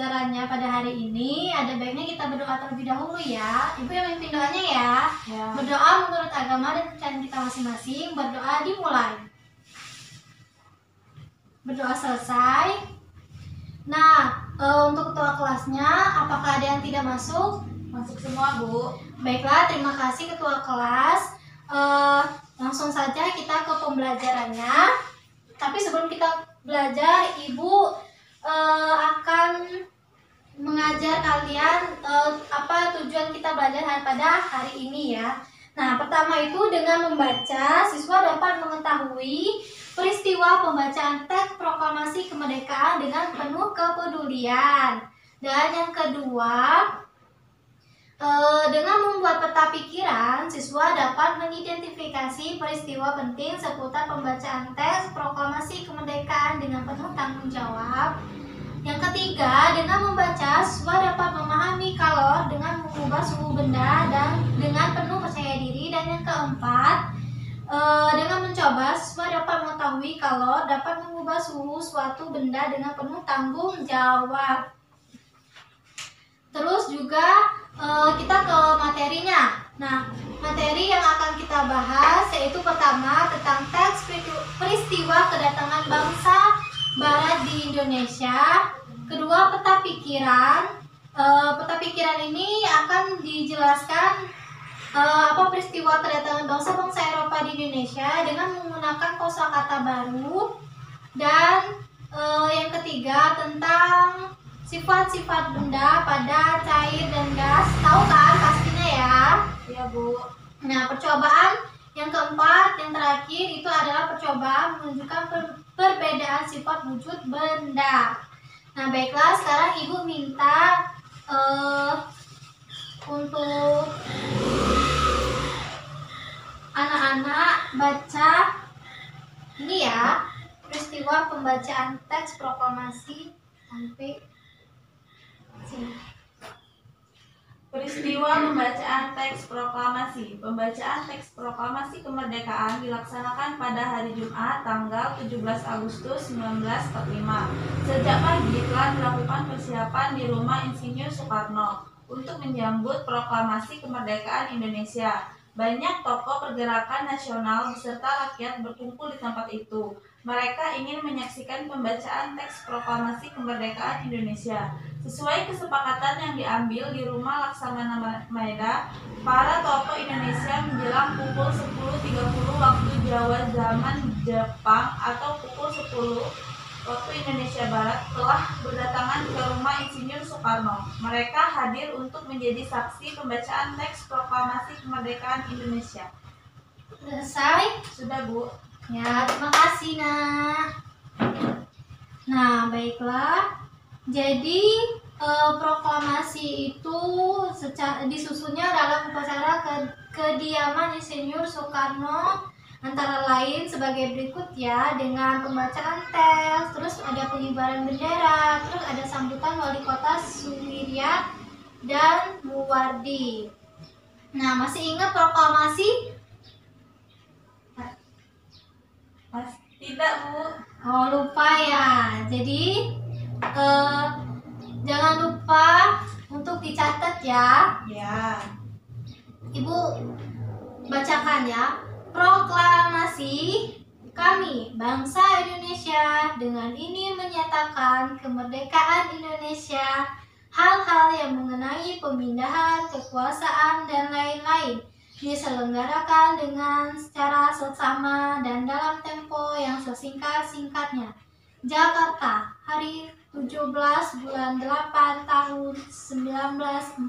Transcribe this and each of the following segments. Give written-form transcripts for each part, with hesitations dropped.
pembelajarannya pada hari ini, ada baiknya kita berdoa terlebih dahulu ya. Ibu yang memimpin doanya ya. Berdoa menurut agama dan kepercayaan kita masing-masing. Berdoa dimulai. Berdoa selesai. Nah, untuk ketua kelasnya, apakah ada yang tidak masuk? Masuk semua, Bu. Baiklah, terima kasih ketua kelas. Langsung saja kita ke pembelajarannya. Tapi sebelum kita belajar, Ibu akan mengajar kalian apa tujuan kita belajar pada hari ini ya. Nah, pertama itu dengan membaca, siswa dapat mengetahui peristiwa pembacaan teks proklamasi kemerdekaan dengan penuh kepedulian. Dan yang kedua, dengan membuat peta pikiran, siswa dapat mengidentifikasi peristiwa penting seputar pembacaan teks proklamasi kemerdekaan dengan penuh tanggung jawab. Yang ketiga, dengan membaca, siswa dapat memahami kalor dengan mengubah suhu benda dan dengan penuh percaya diri. Dan yang keempat, dengan mencoba, siswa dapat mengetahui kalor dapat mengubah suhu suatu benda dengan penuh tanggung jawab. Terus juga kita ke materinya. Nah, materi yang akan kita bahas yaitu pertama tentang teks peristiwa kedatangan bangsa Barat di Indonesia. Kedua, peta pikiran. Peta pikiran ini akan dijelaskan apa peristiwa kedatangan bangsa-bangsa Eropa di Indonesia dengan menggunakan kosakata baru. Dan yang ketiga tentang sifat-sifat benda pada cair dan gas. Tahu kan pastinya ya? Iya, Bu. Nah, percobaan yang keempat, yang terakhir itu adalah percobaan menunjukkan perbedaan sifat wujud benda. Nah, baiklah, sekarang Ibu minta untuk anak-anak baca ini ya, peristiwa pembacaan teks proklamasi sampai sini. Peristiwa pembacaan teks proklamasi. Pembacaan teks proklamasi kemerdekaan dilaksanakan pada hari Jumat tanggal 17 Agustus 1945. Sejak pagi telah dilakukan persiapan di Rumah Insinyur Soekarno untuk menyambut proklamasi kemerdekaan Indonesia. Banyak tokoh pergerakan nasional beserta rakyat berkumpul di tempat itu. Mereka ingin menyaksikan pembacaan teks proklamasi kemerdekaan Indonesia. Sesuai kesepakatan yang diambil di Rumah Laksamana Maeda, para tokoh Indonesia menjelang pukul 10.30 waktu Jawa zaman Jepang atau pukul 10 waktu Indonesia Barat telah berdatangan ke Rumah Insinyur Soekarno. Mereka hadir untuk menjadi saksi pembacaan teks proklamasi kemerdekaan Indonesia. Selesai? Sudah, Bu. Ya, terima kasih, Nah. Nah, baiklah. Jadi proklamasi itu disusunnya dalam upacara kediaman Insinyur Soekarno antara lain sebagai berikut ya, dengan pembacaan teks, terus ada pengibaran bendera, terus ada sambutan wali kota Suwirya dan Muwardi. Nah, masih ingat proklamasi? Tidak, Bu. Oh, lupa ya. Jadi jangan lupa untuk dicatat ya. Ya. Ibu bacakan ya. Proklamasi kami, bangsa Indonesia, dengan ini menyatakan kemerdekaan Indonesia, hal-hal yang mengenai pemindahan kekuasaan dan lain-lain diselenggarakan dengan secara seksama dan dalam tempo yang sesingkat-singkatnya. Jakarta, hari 17 bulan 8 tahun 1945.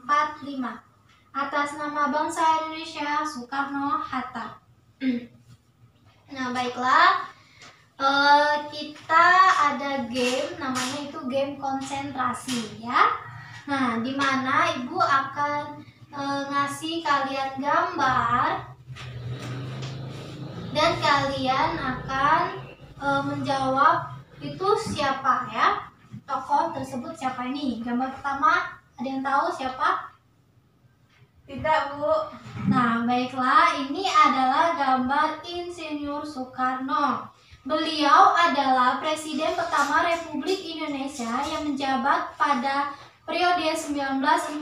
Atas nama bangsa Indonesia, Soekarno-Hatta. Nah, baiklah. Kita ada game, namanya itu game konsentrasi ya. Nah, di mana Ibu akan ngasih kalian gambar dan kalian akan menjawab itu siapa ya, tokoh tersebut siapa. Ini gambar pertama, ada yang tahu siapa? Tidak, Bu. Nah, baiklah, ini adalah gambar Insinyur Soekarno. Beliau adalah Presiden pertama Republik Indonesia yang menjabat pada periode 1945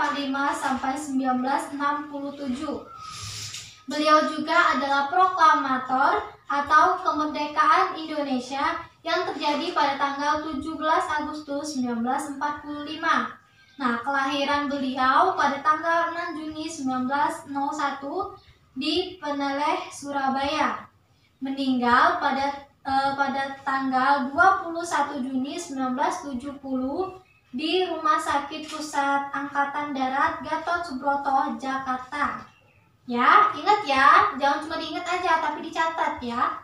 sampai 1967. Beliau juga adalah proklamator atau kemerdekaan Indonesia yang terjadi pada tanggal 17 Agustus 1945. Nah, kelahiran beliau pada tanggal 6 Juni 1901 di Peneleh, Surabaya. Meninggal pada tanggal 21 Juni 1970 di Rumah Sakit Pusat Angkatan Darat Gatot Subroto, Jakarta. Ya, ingat ya, jangan cuma diingat aja, tapi dicatat ya.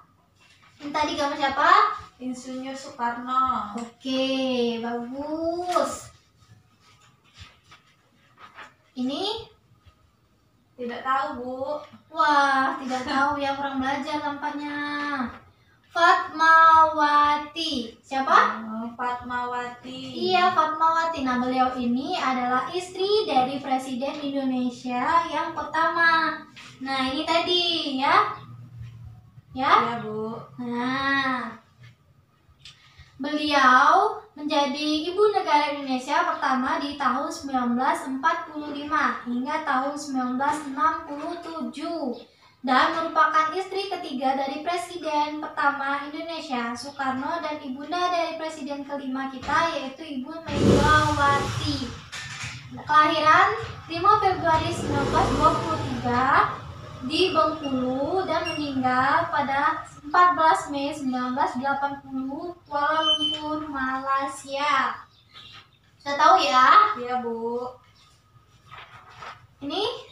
Ini tadi gambar siapa? Insinyur Soekarno. Oke, bagus. Ini? Tidak tahu, Bu. Wah, tidak tahu ya, kurang belajar tampaknya. Fatmawati. Siapa? Fatmawati. Iya, Fatmawati. Nah, beliau ini adalah istri dari Presiden Indonesia yang pertama. Nah, ini tadi ya. Ya? Ya, Bu. Nah, beliau menjadi ibu negara Indonesia pertama di tahun 1945 hingga tahun 1967 dan merupakan istri ketiga dari Presiden pertama Indonesia Soekarno dan ibunda dari Presiden kelima kita yaitu Ibu Megawati. Kelahiran 5 Februari 1923 di Bengkulu dan meninggal pada 14 Mei 1980 Kuala Lumpur, Malaysia. Sudah tahu ya? Iya, Bu. Ini?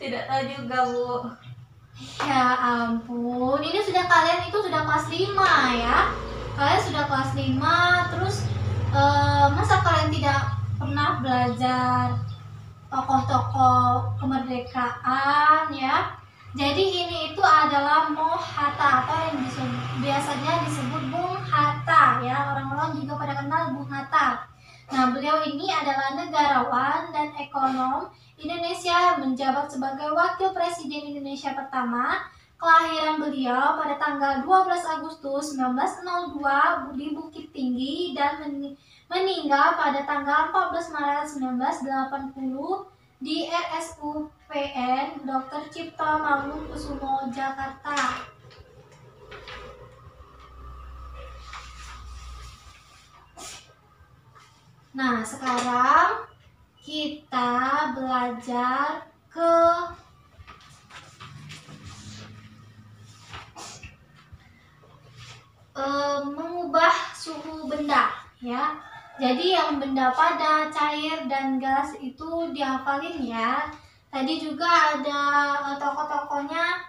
Tidak tahu juga, Bu. Ya ampun, ini sudah kalian itu sudah kelas 5 ya. Kalian sudah kelas 5, terus masa kalian tidak pernah belajar tokoh-tokoh kemerdekaan ya. Jadi ini itu adalah Moh Hatta atau yang biasanya disebut Bung Hatta ya. Orang-orang juga pada kenal Bung Hatta. Nah, beliau ini adalah negarawan dan ekonom Indonesia, menjabat sebagai Wakil Presiden Indonesia pertama. Kelahiran beliau pada tanggal 12 Agustus 1902 di Bukit Tinggi dan meninggal pada tanggal 14 Maret 1980 di RSUPN Dr. Cipto Mangunkusumo, Jakarta. Nah, sekarang kita belajar ke mengubah suhu benda ya. Jadi yang benda padat, cair, dan gas itu dihafalin ya. Tadi juga ada tokoh-tokohnya.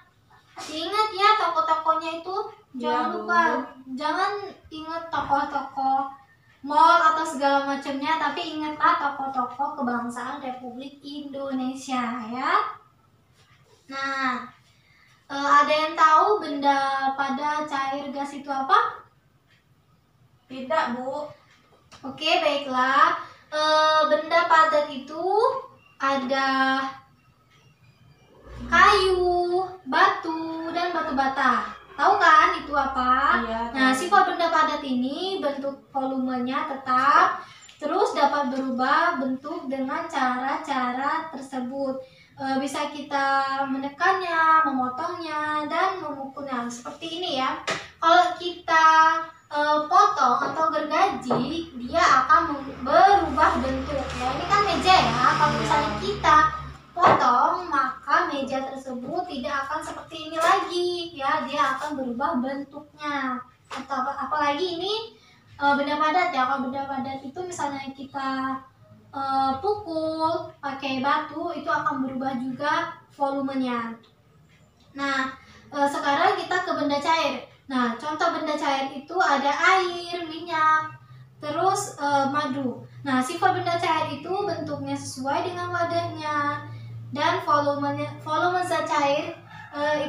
Ingat ya tokoh-tokohnya itu. Jangan lupa, jangan ingat tokoh-tokoh mall atau segala macamnya, tapi ingatlah tokoh-tokoh kebangsaan Republik Indonesia ya. Nah, ada yang tahu benda padat, cair, gas itu apa? Tidak, Bu. Oke, baiklah. Benda padat itu ada kayu, batu, dan batu bata. Tahu kan itu apa? Iya. Nah, sifat benda padat ini bentuk volumenya tetap, terus dapat berubah bentuk dengan cara-cara tersebut. Bisa kita menekannya, memotongnya, dan memukulnya. Seperti ini ya. Kalau kita potong atau gergaji, dia akan berubah bentuk ya. Ini kan meja ya. Kalau misalnya kita potong, maka meja tersebut tidak akan seperti ini lagi ya. Dia akan berubah bentuknya. Atau apalagi ini benda padat ya. Kalau benda padat itu misalnya kita pukul pakai batu, itu akan berubah juga volumenya. Nah, sekarang kita ke benda cair. Nah, contoh benda cair itu ada air, minyak, terus madu. Nah, sifat benda cair itu bentuknya sesuai dengan wadahnya dan volume zat cair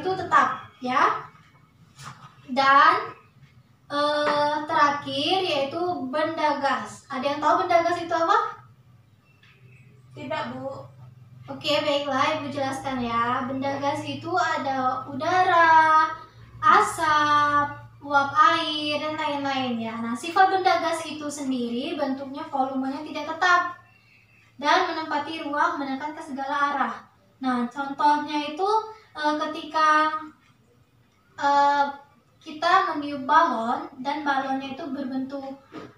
itu tetap ya. Dan terakhir yaitu benda gas. Ada yang tahu benda gas itu apa? Tidak, Bu. Oke, baiklah Ibu jelaskan ya. Benda gas itu ada udara, asap, uap air, dan lain-lainnya. Nah, sifat benda gas itu sendiri bentuknya volumenya tidak tetap dan menempati ruang menekan ke segala arah. Nah, contohnya itu ketika kita meniup balon dan balonnya itu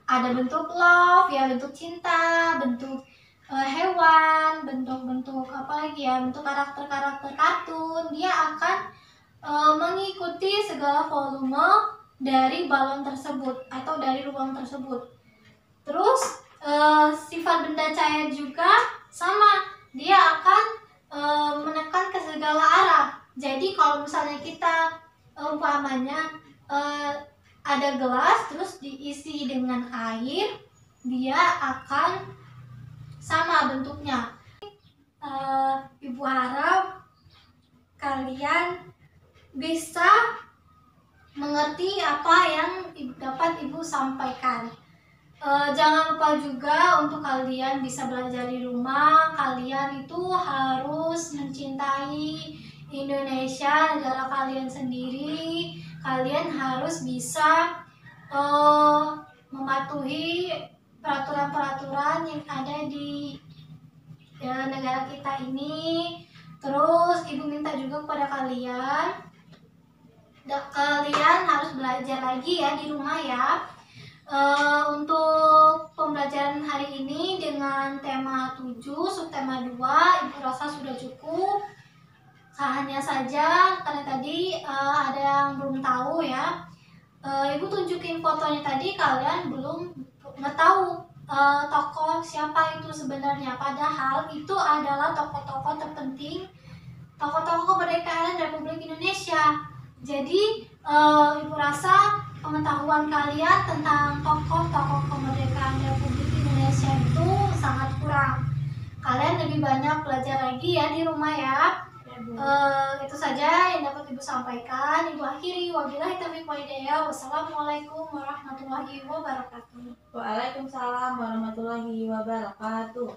ada bentuk love ya, bentuk cinta, bentuk hewan, bentuk apa lagi ya, bentuk karakter-karakter kartun. Dia akan mengikuti segala volume dari balon tersebut atau dari ruang tersebut. Terus sifat benda cair juga sama, dia akan menekan ke segala arah. Jadi kalau misalnya kita umpamanya ada gelas terus diisi dengan air, dia akan sama bentuknya. Ibu harap kalian bisa mengerti apa yang dapat Ibu sampaikan. Jangan lupa juga untuk kalian bisa belajar di rumah. Kalian itu harus mencintai Indonesia, negara kalian sendiri. Kalian harus bisa mematuhi peraturan-peraturan yang ada di negara kita ini. Terus Ibu minta juga kepada kalian harus belajar lagi ya di rumah ya. Untuk pembelajaran hari ini dengan tema 7, subtema 2, Ibu rasa sudah cukup. Hanya saja karena tadi ada yang belum tahu ya. Ibu tunjukin fotonya tadi, kalian belum tahu tokoh siapa itu sebenarnya. Padahal itu adalah tokoh-tokoh terpenting, tokoh-tokoh kemerdekaan Republik Indonesia. Jadi Ibu rasa pengetahuan kalian tentang tokoh-tokoh kemerdekaan Republik Indonesia itu sangat kurang. Kalian lebih banyak belajar lagi ya di rumah ya. Itu saja yang dapat Ibu sampaikan. Ibu akhiri, wabillahi taufiq wal hidayah. Wassalamualaikum warahmatullahi wabarakatuh. Waalaikumsalam warahmatullahi wabarakatuh.